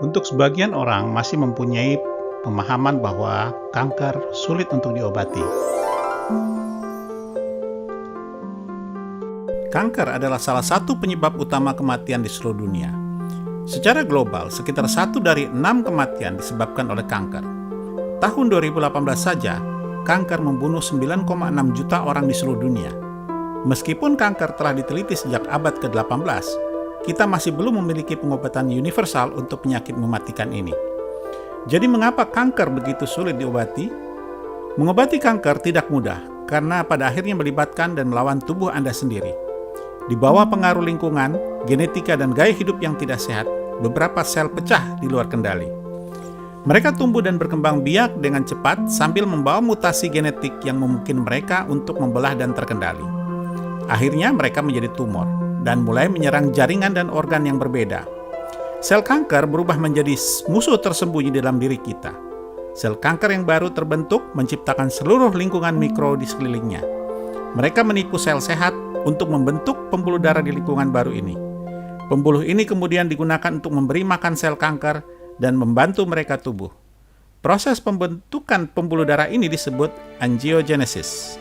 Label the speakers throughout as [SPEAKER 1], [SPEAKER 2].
[SPEAKER 1] Untuk sebagian orang masih mempunyai pemahaman bahwa kanker sulit untuk diobati. Kanker adalah salah satu penyebab utama kematian di seluruh dunia. Secara global, sekitar 1 dari 6 kematian disebabkan oleh kanker. Tahun 2018 saja, kanker membunuh 9,6 juta orang di seluruh dunia. Meskipun kanker telah diteliti sejak abad ke-18, kita masih belum memiliki pengobatan universal untuk penyakit mematikan ini. Jadi mengapa kanker begitu sulit diobati? Mengobati kanker tidak mudah, karena pada akhirnya melibatkan dan melawan tubuh Anda sendiri. Di bawah pengaruh lingkungan, genetika, dan gaya hidup yang tidak sehat, beberapa sel pecah di luar kendali. Mereka tumbuh dan berkembang biak dengan cepat sambil membawa mutasi genetik yang memungkinkan mereka untuk membelah dan terkendali. Akhirnya mereka menjadi tumor dan mulai menyerang jaringan dan organ yang berbeda. Sel kanker berubah menjadi musuh tersembunyi dalam diri kita. Sel kanker yang baru terbentuk menciptakan seluruh lingkungan mikro di sekelilingnya. Mereka menipu sel sehat untuk membentuk pembuluh darah di lingkungan baru ini. Pembuluh ini kemudian digunakan untuk memberi makan sel kanker dan membantu mereka tumbuh. Proses pembentukan pembuluh darah ini disebut angiogenesis.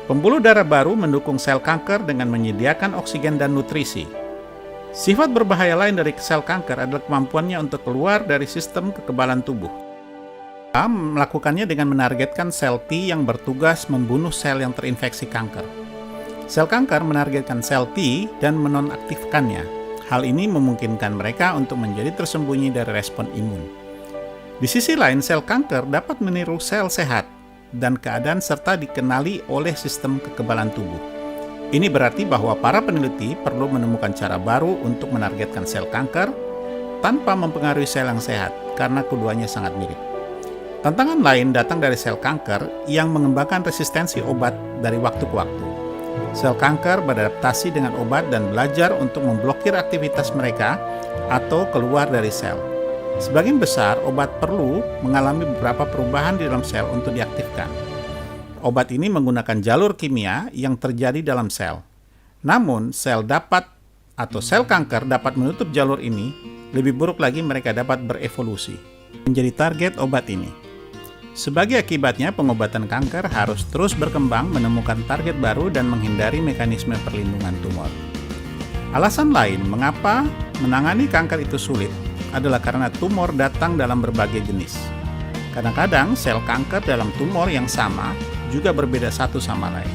[SPEAKER 1] Pembuluh darah baru mendukung sel kanker dengan menyediakan oksigen dan nutrisi. Sifat berbahaya lain dari sel kanker adalah kemampuannya untuk keluar dari sistem kekebalan tubuh. Melakukannya dengan menargetkan sel T yang bertugas membunuh sel yang terinfeksi kanker. Sel kanker menargetkan sel T dan menonaktifkannya. Hal ini memungkinkan mereka untuk menjadi tersembunyi dari respon imun. Di sisi lain, sel kanker dapat meniru sel sehat dan keadaan serta dikenali oleh sistem kekebalan tubuh. Ini berarti bahwa para peneliti perlu menemukan cara baru untuk menargetkan sel kanker tanpa mempengaruhi sel yang sehat, karena keduanya sangat mirip. Tantangan lain datang dari sel kanker yang mengembangkan resistensi obat dari waktu ke waktu. Sel kanker beradaptasi dengan obat dan belajar untuk memblokir aktivitas mereka atau keluar dari sel. Sebagian besar, obat perlu mengalami beberapa perubahan di dalam sel untuk diaktifkan. Obat ini menggunakan jalur kimia yang terjadi dalam sel. Namun, sel kanker dapat menutup jalur ini. Lebih buruk lagi, mereka dapat berevolusi menjadi target obat ini. Sebagai akibatnya, pengobatan kanker harus terus berkembang, menemukan target baru, dan menghindari mekanisme perlindungan tumor. Alasan lain mengapa menangani kanker itu sulit adalah karena tumor datang dalam berbagai jenis. Kadang-kadang sel kanker dalam tumor yang sama juga berbeda satu sama lain.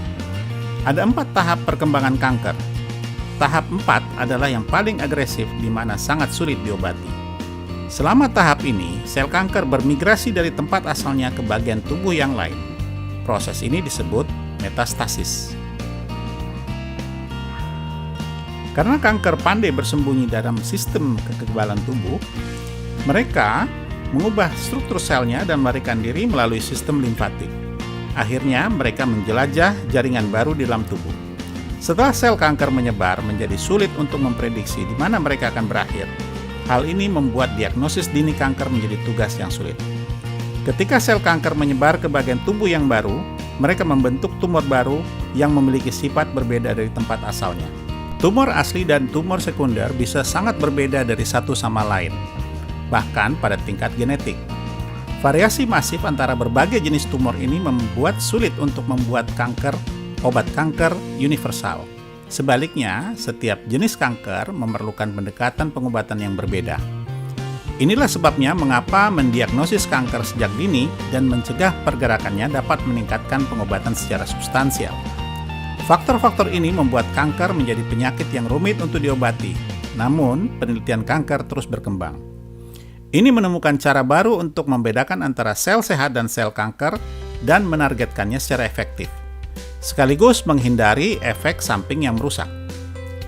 [SPEAKER 1] Ada 4 tahap perkembangan kanker. Tahap 4 adalah yang paling agresif, di mana sangat sulit diobati. Selama tahap ini, sel kanker bermigrasi dari tempat asalnya ke bagian tubuh yang lain. Proses ini disebut metastasis. Karena kanker pandai bersembunyi dalam sistem kekebalan tubuh, mereka mengubah struktur selnya dan melarikan diri melalui sistem limfatik. Akhirnya, mereka menjelajah jaringan baru di dalam tubuh. Setelah sel kanker menyebar, menjadi sulit untuk memprediksi di mana mereka akan berakhir. Hal ini membuat diagnosis dini kanker menjadi tugas yang sulit. Ketika sel kanker menyebar ke bagian tubuh yang baru, mereka membentuk tumor baru yang memiliki sifat berbeda dari tempat asalnya. Tumor asli dan tumor sekunder bisa sangat berbeda dari satu sama lain, bahkan pada tingkat genetik. Variasi masif antara berbagai jenis tumor ini membuat sulit untuk membuat obat kanker universal. Sebaliknya, setiap jenis kanker memerlukan pendekatan pengobatan yang berbeda. Inilah sebabnya mengapa mendiagnosis kanker sejak dini dan mencegah pergerakannya dapat meningkatkan pengobatan secara substansial. Faktor-faktor ini membuat kanker menjadi penyakit yang rumit untuk diobati. Namun, penelitian kanker terus berkembang. Ini menemukan cara baru untuk membedakan antara sel sehat dan sel kanker dan menargetkannya secara efektif, sekaligus menghindari efek samping yang merusak.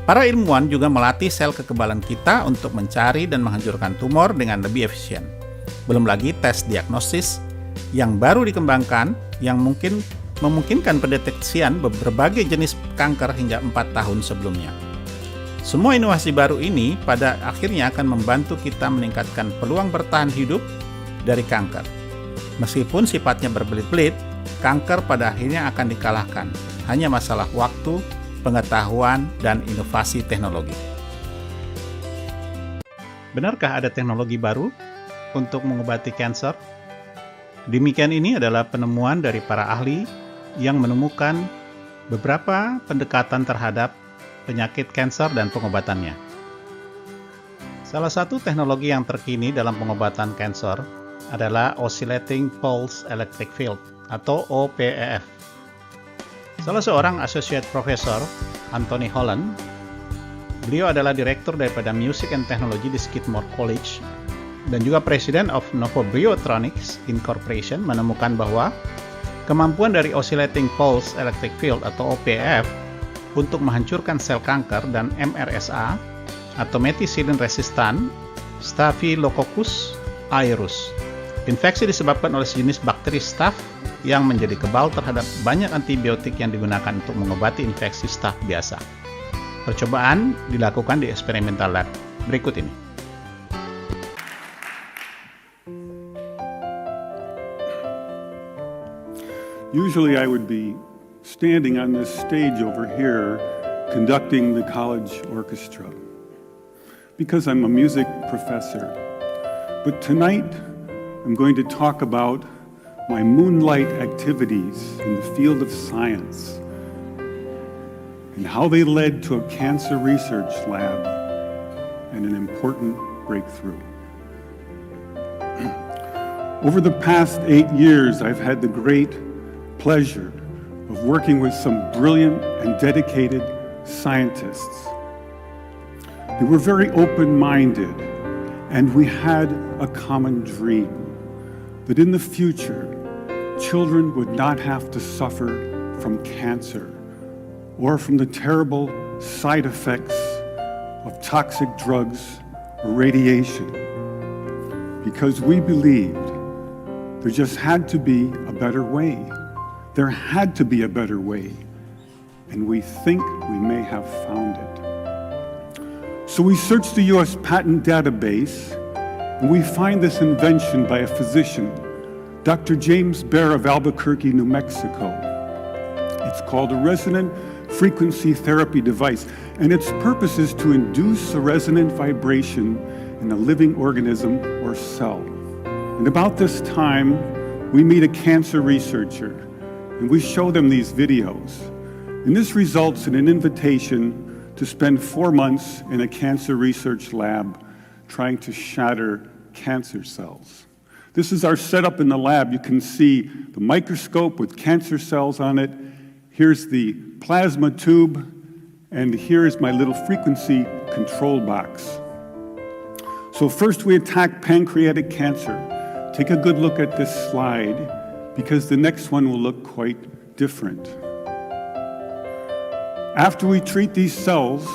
[SPEAKER 1] Para ilmuwan juga melatih sel kekebalan kita untuk mencari dan menghancurkan tumor dengan lebih efisien. Belum lagi tes diagnosis yang baru dikembangkan yang memungkinkan pendeteksian berbagai jenis kanker hingga 4 tahun sebelumnya. Semua inovasi baru ini pada akhirnya akan membantu kita meningkatkan peluang bertahan hidup dari kanker. Meskipun sifatnya berbelit-belit, kanker pada akhirnya akan dikalahkan. Hanya masalah waktu, pengetahuan, dan inovasi teknologi. Benarkah ada teknologi baru untuk mengobati kanker? Demikian ini adalah penemuan dari para ahli yang menemukan beberapa pendekatan terhadap penyakit kanker dan pengobatannya. Salah satu teknologi yang terkini dalam pengobatan kanker adalah Oscillating Pulse Electric Field atau OPEF. Salah seorang Associate Professor, Anthony Holland, beliau adalah direktur daripada Music and Technology di Skidmore College dan juga President of Novo Biotronics Incorporation, menemukan bahwa kemampuan dari Oscillating Pulse Electric Field atau OPF untuk menghancurkan sel kanker dan MRSA atau Methicillin Resistant Staphylococcus aureus. Infeksi disebabkan oleh sejenis bakteri staph yang menjadi kebal terhadap banyak antibiotik yang digunakan untuk mengobati infeksi staph biasa. Percobaan dilakukan di experimental lab berikut ini.
[SPEAKER 2] Usually I would be standing on this stage over here conducting the college orchestra because I'm a music professor. But tonight I'm going to talk about my moonlight activities in the field of science and how they led to a cancer research lab and an important breakthrough. Over the past 8 years, I've had the great pleasure of working with some brilliant and dedicated scientists. They were very open-minded, and we had a common dream that in the future, children would not have to suffer from cancer or from the terrible side effects of toxic drugs or radiation, because we believed there just had to be a better way. There had to be a better way, and we think we may have found it. So we searched the U.S. patent database, and we find this invention by a physician, Dr. James Bear of Albuquerque, New Mexico. It's called a resonant frequency therapy device, and its purpose is to induce a resonant vibration in a living organism or cell. And about this time, we meet a cancer researcher, and we show them these videos. And this results in an invitation to spend 4 months in a cancer research lab trying to shatter cancer cells. This is our setup in the lab. You can see the microscope with cancer cells on it. Here's the plasma tube, and here's my little frequency control box. So first we attack pancreatic cancer. Take a good look at this slide, because the next one will look quite different. After we treat these cells,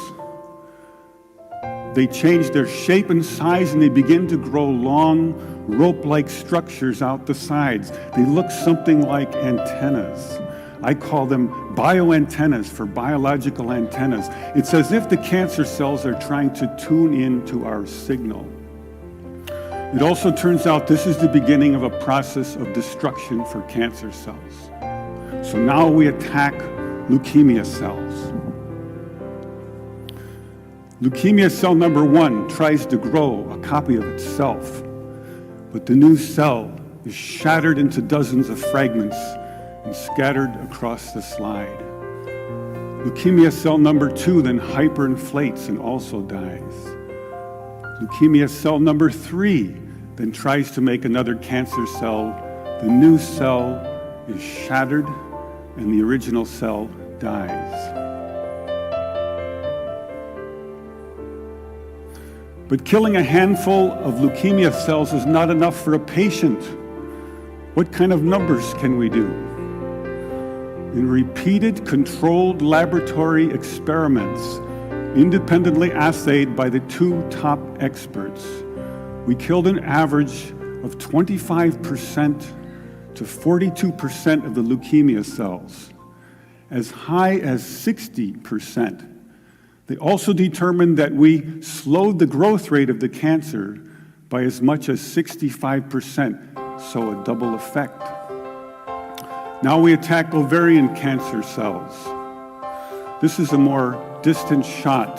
[SPEAKER 2] they change their shape and size, and they begin to grow long, rope-like structures out the sides. They look something like antennas. I call them bioantennas for biological antennas. It's as if the cancer cells are trying to tune into our signal. It also turns out this is the beginning of a process of destruction for cancer cells. So now we attack leukemia cells. Leukemia cell number 1 tries to grow a copy of itself, but the new cell is shattered into dozens of fragments and scattered across the slide. Leukemia cell number 2 then hyperinflates and also dies. Leukemia cell number 3 then tries to make another cancer cell. The new cell is shattered and the original cell dies. But killing a handful of leukemia cells is not enough for a patient. What kind of numbers can we do? In repeated controlled laboratory experiments, independently assayed by the 2 top experts, we killed an average of 25% to 42% of the leukemia cells, as high as 60%. They also determined that we slowed the growth rate of the cancer by as much as 65%, so a double effect. Now we attack ovarian cancer cells. This is a more distant shot.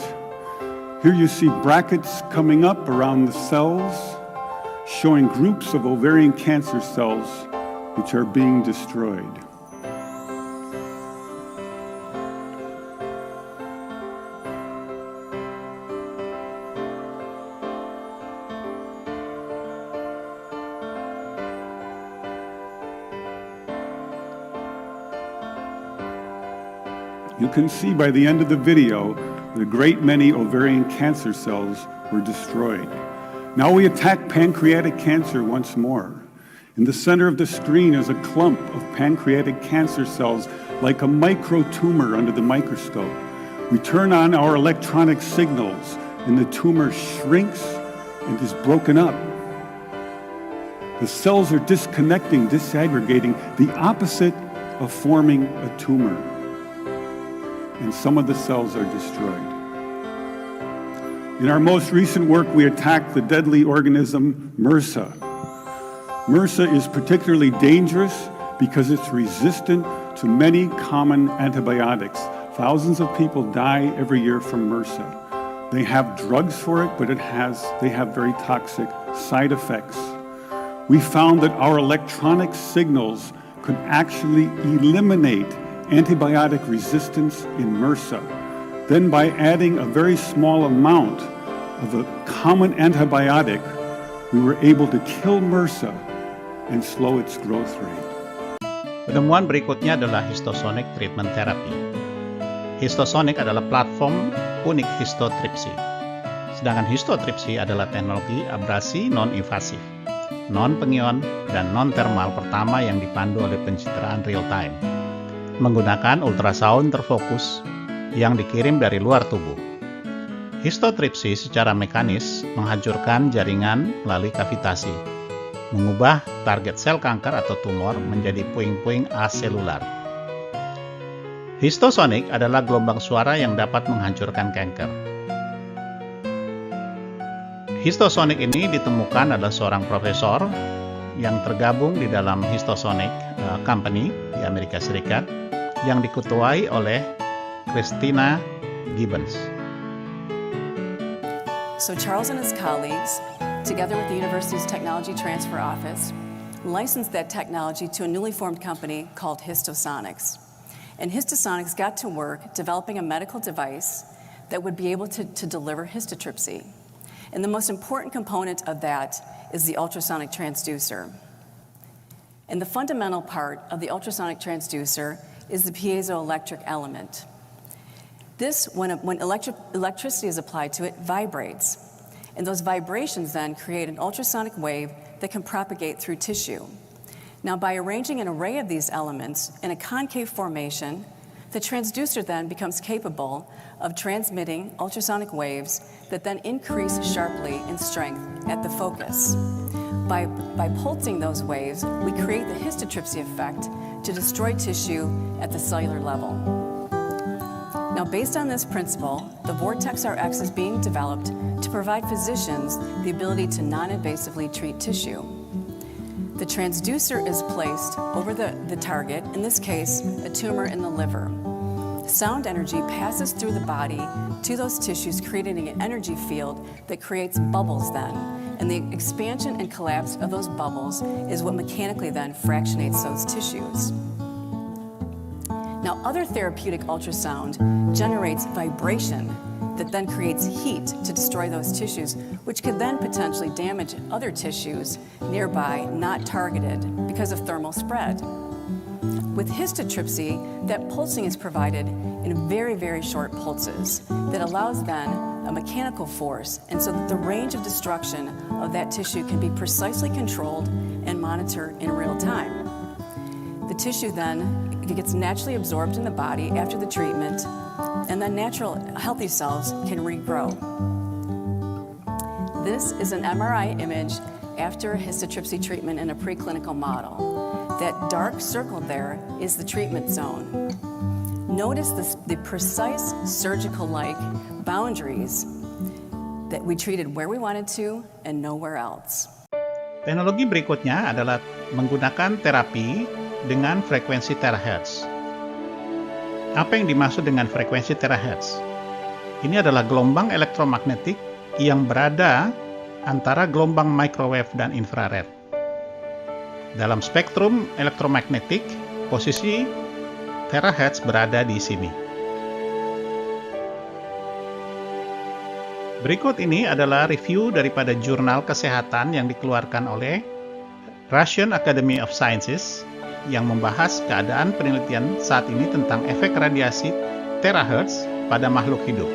[SPEAKER 2] Here you see brackets coming up around the cells, showing groups of ovarian cancer cells which are being destroyed. You can see by the end of the video that a great many ovarian cancer cells were destroyed. Now we attack pancreatic cancer once more. In the center of the screen is a clump of pancreatic cancer cells like a microtumor under the microscope. We turn on our electronic signals and the tumor shrinks and is broken up. The cells are disconnecting, disaggregating, the opposite of forming a tumor. And some of the cells are destroyed. In our most recent work, we attacked the deadly organism MRSA. MRSA is particularly dangerous because it's resistant to many common antibiotics. Thousands of people die every year from MRSA. They have drugs for it, but they have very toxic side effects. We found that our electronic signals could actually eliminate antibiotic resistance in MRSA. Then by adding a very small amount of a common antibiotic, we were able to kill MRSA and slow its growth rate.
[SPEAKER 1] Penemuan berikutnya adalah histosonic treatment therapy. Histosonic adalah platform unik histotripsy. Sedangkan histotripsy adalah teknologi abrasi non-invasif, non-pengion, dan non-thermal pertama yang dipandu oleh pencitraan real-time, menggunakan ultrasound terfokus yang dikirim dari luar tubuh. Histotripsy secara mekanis menghancurkan jaringan melalui kavitasi, mengubah target sel kanker atau tumor menjadi puing-puing aselular. Histosonic adalah gelombang suara yang dapat menghancurkan kanker. Histosonic ini ditemukan adalah seorang profesor yang tergabung di dalam Histosonic Company di Amerika Serikat yang diketuai oleh Christina Gibbons.
[SPEAKER 3] So Charles and his colleagues, together with the university's Technology Transfer Office, licensed that technology to a newly formed company called Histosonics. And Histosonics got to work developing a medical device that would be able to deliver histotripsy. And the most important component of that is the ultrasonic transducer. And the fundamental part of the ultrasonic transducer is the piezoelectric element. This, when electricity is applied to it, vibrates. And those vibrations then create an ultrasonic wave that can propagate through tissue. Now, by arranging an array of these elements in a concave formation, the transducer then becomes capable of transmitting ultrasonic waves that then increase sharply in strength at the focus. By pulsing those waves, we create the histotripsy effect to destroy tissue at the cellular level. Now, based on this principle, the Vortex RX is being developed to provide physicians the ability to non-invasively treat tissue. The transducer is placed over the target, in this case, a tumor in the liver. Sound energy passes through the body to those tissues, creating an energy field that creates bubbles then. And the expansion and collapse of those bubbles is what mechanically then fractionates those tissues. Now, other therapeutic ultrasound generates vibration that then creates heat to destroy those tissues, which could then potentially damage other tissues nearby not targeted because of thermal spread. With histotripsy, that pulsing is provided in very, very short pulses that allows then a mechanical force, and so that the range of destruction of that tissue can be precisely controlled and monitored in real time. The tissue then gets naturally absorbed in the body after the treatment, and then natural healthy cells can regrow. This is an MRI image after histotripsy treatment in a preclinical model. That dark circle there is the treatment zone. Notice the precise surgical-like boundaries that we treated where we wanted to and nowhere else.
[SPEAKER 1] Teknologi berikutnya adalah menggunakan terapi dengan frekuensi terahertz. Apa yang dimaksud dengan frekuensi terahertz? Ini adalah gelombang elektromagnetik yang berada antara gelombang microwave dan infrared. Dalam spektrum elektromagnetik, posisi terahertz berada di sini. Berikut ini adalah review daripada jurnal kesehatan yang dikeluarkan oleh Russian Academy of Sciences yang membahas keadaan penelitian saat ini tentang efek radiasi terahertz pada makhluk hidup.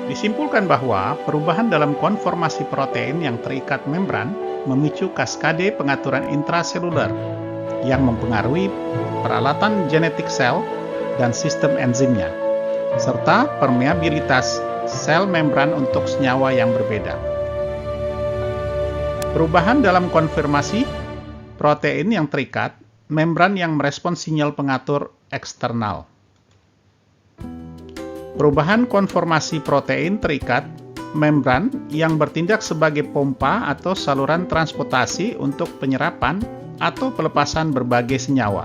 [SPEAKER 1] Disimpulkan bahwa perubahan dalam konformasi protein yang terikat membran memicu kaskade pengaturan intraseluler yang mempengaruhi peralatan genetik sel dan sistem enzimnya, serta permeabilitas sel membran untuk senyawa yang berbeda. Perubahan dalam konfirmasi protein yang terikat, membran yang merespons sinyal pengatur eksternal. Perubahan konformasi protein terikat, membran yang bertindak sebagai pompa atau saluran transportasi untuk penyerapan atau pelepasan berbagai senyawa.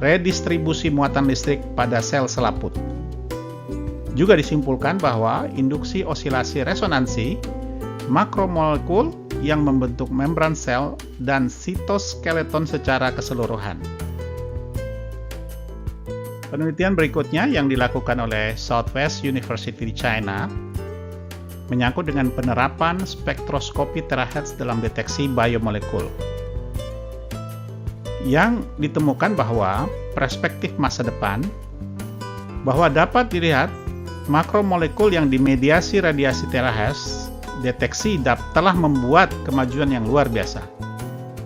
[SPEAKER 1] Redistribusi muatan listrik pada sel selaput. Juga disimpulkan bahwa induksi osilasi resonansi makromolekul yang membentuk membran sel dan sitoskeleton secara keseluruhan. Penelitian berikutnya yang dilakukan oleh Southwest University di China menyangkut dengan penerapan spektroskopi terahertz dalam deteksi biomolekul. Yang ditemukan bahwa perspektif masa depan bahwa dapat dilihat makromolekul yang dimediasi radiasi terahertz deteksi telah membuat kemajuan yang luar biasa.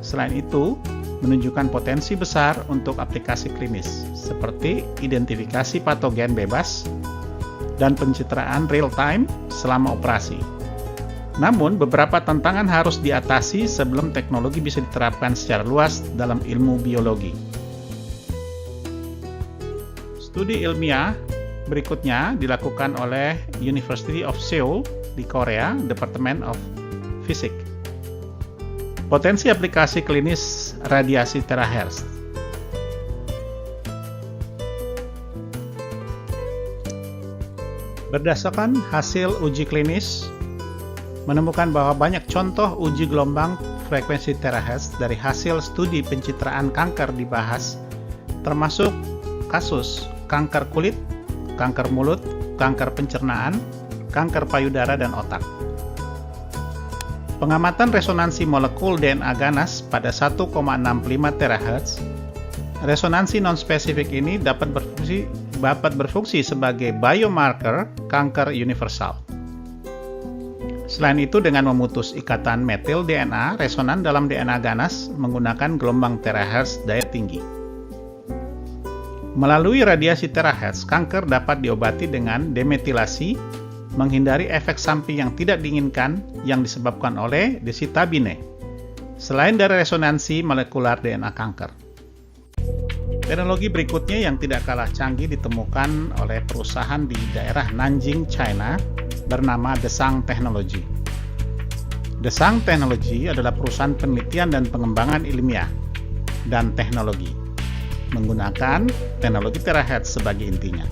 [SPEAKER 1] Selain itu, menunjukkan potensi besar untuk aplikasi klinis, seperti identifikasi patogen bebas dan pencitraan real-time selama operasi. Namun, beberapa tantangan harus diatasi sebelum teknologi bisa diterapkan secara luas dalam ilmu biologi. Studi ilmiah berikutnya dilakukan oleh University of Seoul di Korea, Department of Physics. Potensi aplikasi klinis radiasi terahertz. Berdasarkan hasil uji klinis, menemukan bahwa banyak contoh uji gelombang frekuensi terahertz dari hasil studi pencitraan kanker dibahas, termasuk kasus kanker kulit, kanker mulut, kanker pencernaan, kanker payudara, dan otak. Pengamatan resonansi molekul DNA ganas pada 1,65 THz, resonansi non-spesifik ini dapat berfungsi sebagai biomarker kanker universal. Selain itu, dengan memutus ikatan metil DNA resonan dalam DNA ganas menggunakan gelombang terahertz daya tinggi. Melalui radiasi terahertz, kanker dapat diobati dengan demetilasi, menghindari efek samping yang tidak diinginkan yang disebabkan oleh desitabine, selain dari resonansi molekular DNA kanker. Teknologi berikutnya yang tidak kalah canggih ditemukan oleh perusahaan di daerah Nanjing, China, bernama Desang Technology. Desang Technology adalah perusahaan penelitian dan pengembangan ilmiah dan teknologi, menggunakan teknologi terahertz sebagai intinya.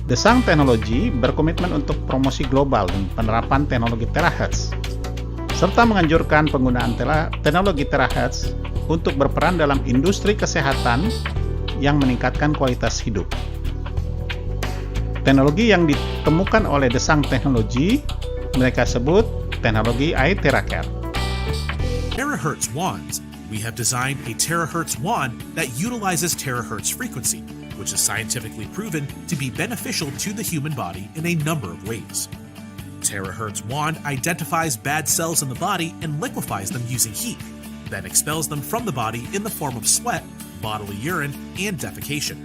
[SPEAKER 1] Desang Technology berkomitmen untuk promosi global dan penerapan teknologi terahertz, serta menganjurkan penggunaan teknologi terahertz untuk berperan dalam industri kesehatan yang meningkatkan kualitas hidup. Teknologi yang ditemukan oleh Desang Technology mereka sebut teknologi iTeracare.
[SPEAKER 4] Terahertz wands. We have designed a terahertz wand that utilizes terahertz frequency, which is scientifically proven to be beneficial to the human body in a number of ways. Terahertz wand identifies bad cells in the body and liquefies them using heat, then expels them from the body in the form of sweat, bodily urine, and defecation.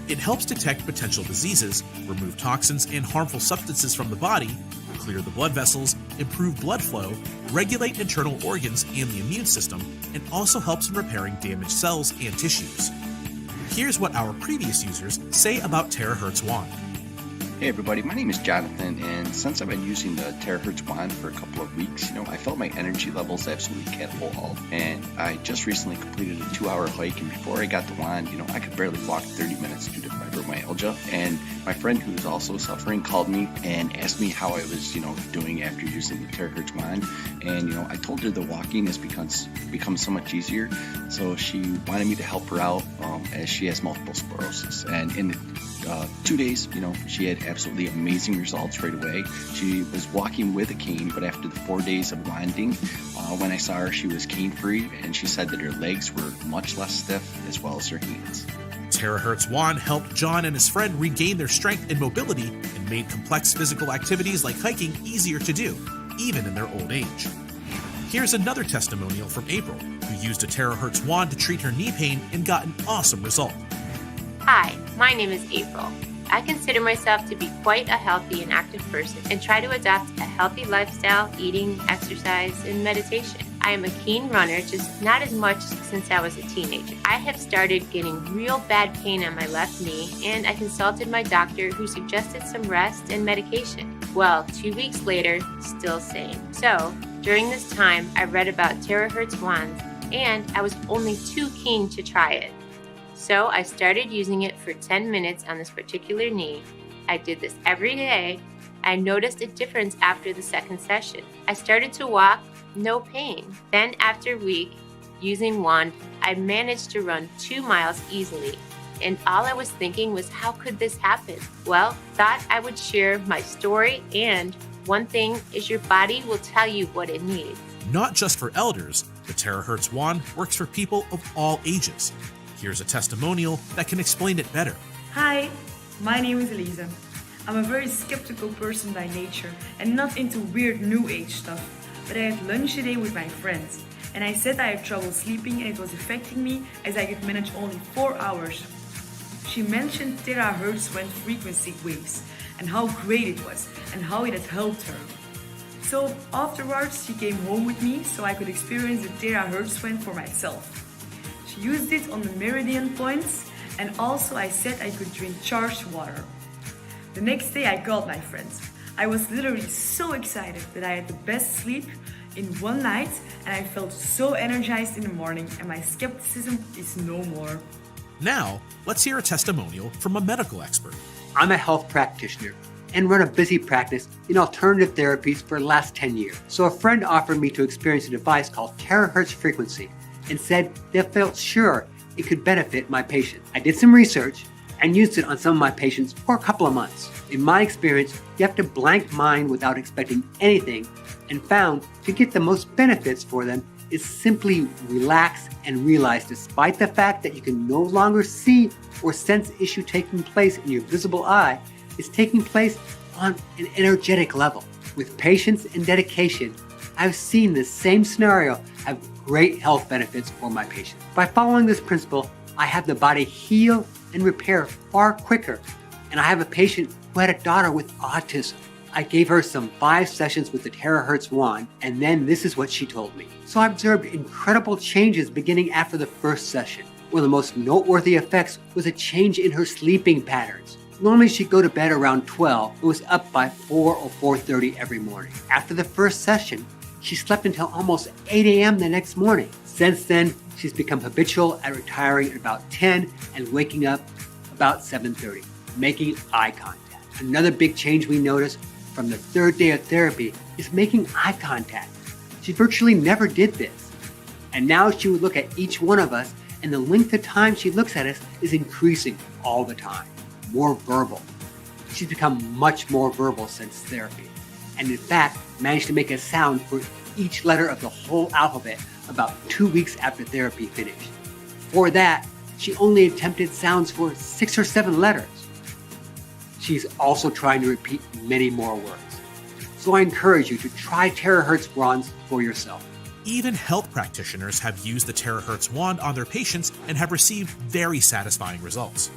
[SPEAKER 4] It helps detect potential diseases, remove toxins and harmful substances from the body, clear the blood vessels, improve blood flow, regulate internal organs and the immune system, and also helps in repairing damaged cells and tissues. Here's what our previous users say about terahertz wand.
[SPEAKER 5] Hey everybody, my name is Jonathan, and since I've been using the terahertz wand for a couple of weeks, I felt my energy levels absolutely catapult. And I just recently completed a 2-hour hike, and before I got the wand, I could barely walk 30 minutes due to fibromyalgia. And my friend who's also suffering called me and asked me how I was, doing after using the terahertz wand. And, I told her the walking has become so much easier. So she wanted me to help her out as she has multiple sclerosis. And in 2 days, she had absolutely amazing results right away. She was walking with a cane, but after the 4 days of wanding, when I saw her, she was cane-free, and she said that her legs were much less stiff, as well as her hands.
[SPEAKER 4] Terahertz wand helped John and his friend regain their strength and mobility and made complex physical activities like hiking easier to do, even in their old age. Here's another testimonial from April, who used a terahertz wand to treat her knee pain and got an awesome result.
[SPEAKER 6] Hi, my name is April. I consider myself to be quite a healthy and active person and try to adopt a healthy lifestyle, eating, exercise, and meditation. I am a keen runner, just not as much since I was a teenager. I have started getting real bad pain on my left knee, and I consulted my doctor, who suggested some rest and medication. Well, 2 weeks later, still same. So, during this time, I read about terahertz wands, and I was only too keen to try it. So I started using it for 10 minutes on this particular knee. I did this every day. I noticed a difference after the second session. I started to walk, no pain. Then after a week using wand, I managed to run 2 miles easily. And all I was thinking was, how could this happen? Well, thought I would share my story, and one thing is your body will tell you what it needs.
[SPEAKER 4] Not just for elders, the terahertz wand works for people of all ages. Here's a testimonial that can explain it better.
[SPEAKER 7] Hi, my name is Elisa. I'm a very skeptical person by nature and not into weird new age stuff, but I had lunch today with my friends, and I said I had trouble sleeping and it was affecting me as I could manage only 4 hours. She mentioned terahertz wave frequency waves and how great it was and how it had helped her. So afterwards she came home with me so I could experience the terahertz wave for myself. She used it on the meridian points, and also I said I could drink charged water. The next day I called my friends. I was literally so excited that I had the best sleep in one night, and I felt so energized in the morning, and my skepticism is no more.
[SPEAKER 4] Now, let's hear a testimonial from a medical expert.
[SPEAKER 8] I'm a health practitioner and run a busy practice in alternative therapies for the last 10 years. So a friend offered me to experience a device called terahertz frequency and said they felt sure it could benefit my patients. I did some research and used it on some of my patients for a couple of months. In my experience, you have to blank mind without expecting anything, and found to get the most benefits for them is simply relax and realize, despite the fact that you can no longer see or sense issue taking place in your visible eye, is taking place on an energetic level. With patience and dedication, I've seen this same scenario have great health benefits for my patients. By following this principle, I have the body heal and repair far quicker. And I have a patient who had a daughter with autism. I gave her some 5 sessions with the terahertz wand, and then this is what she told me. So I observed incredible changes beginning after the first session. One of the most noteworthy effects was a change in her sleeping patterns. Normally she'd go to bed around 12 and was up by 4 or 4:30 every morning. After the first session, she slept until almost 8 a.m. the next morning. Since then, she's become habitual at retiring at about 10 and waking up about 7:30, making eye contact. Another big change we noticed from the 3rd day of therapy is making eye contact. She virtually never did this. And now she would look at each one of us, and the length of time she looks at us is increasing all the time. More verbal. She's become much more verbal since therapy, and in fact managed to make a sound for each letter of the whole alphabet about 2 weeks after therapy finished. For that, she only attempted sounds for 6 or 7 letters. She's also trying to repeat many more words. So I encourage you to try terahertz wands for yourself.
[SPEAKER 4] Even health practitioners have used the terahertz wand on their patients and have received very satisfying results.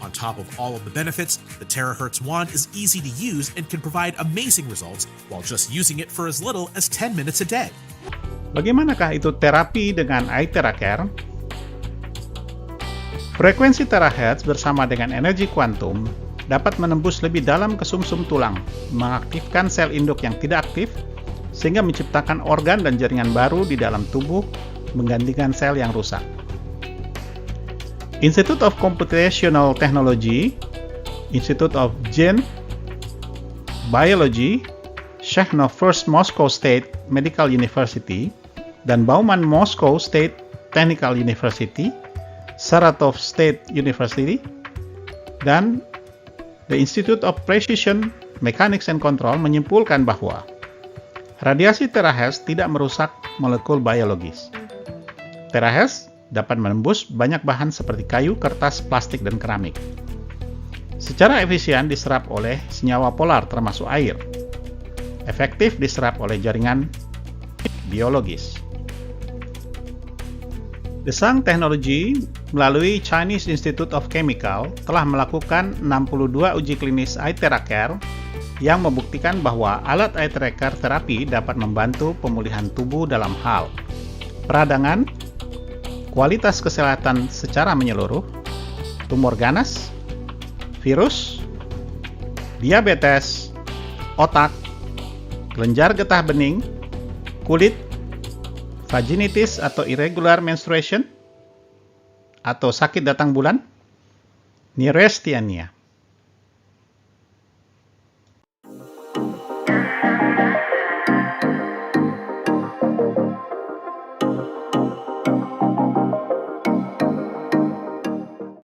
[SPEAKER 4] On top of all of the benefits, the terahertz wand is easy to use and can provide amazing results while just using it for as little as 10 minutes a day.
[SPEAKER 1] Bagaimanakah itu terapi dengan iTeraCare? Frekuensi terahertz bersama dengan energi kuantum dapat menembus lebih dalam ke sumsum tulang, mengaktifkan sel induk yang tidak aktif, sehingga menciptakan organ dan jaringan baru di dalam tubuh, menggantikan sel yang rusak. Institute of Computational Technology, Institute of Gene Biology, Shekhnov First Moscow State Medical University, dan Bauman Moscow State Technical University, Saratov State University, dan The Institute of Precision Mechanics and Control menyimpulkan bahwa radiasi terahertz tidak merusak molekul biologis. Terahertz dapat menembus banyak bahan seperti kayu, kertas, plastik, dan keramik. Secara efisien diserap oleh senyawa polar termasuk air. Efektif diserap oleh jaringan biologis. The Sang Technology melalui Chinese Institute of Chemical telah melakukan 62 uji klinis eye tracker yang membuktikan bahwa alat eye tracker terapi dapat membantu pemulihan tubuh dalam hal peradangan, kualitas kesehatan secara menyeluruh, tumor ganas, virus, diabetes, otak, kelenjar getah bening, kulit, vaginitis atau irregular menstruation, atau sakit datang bulan, neurasthenia.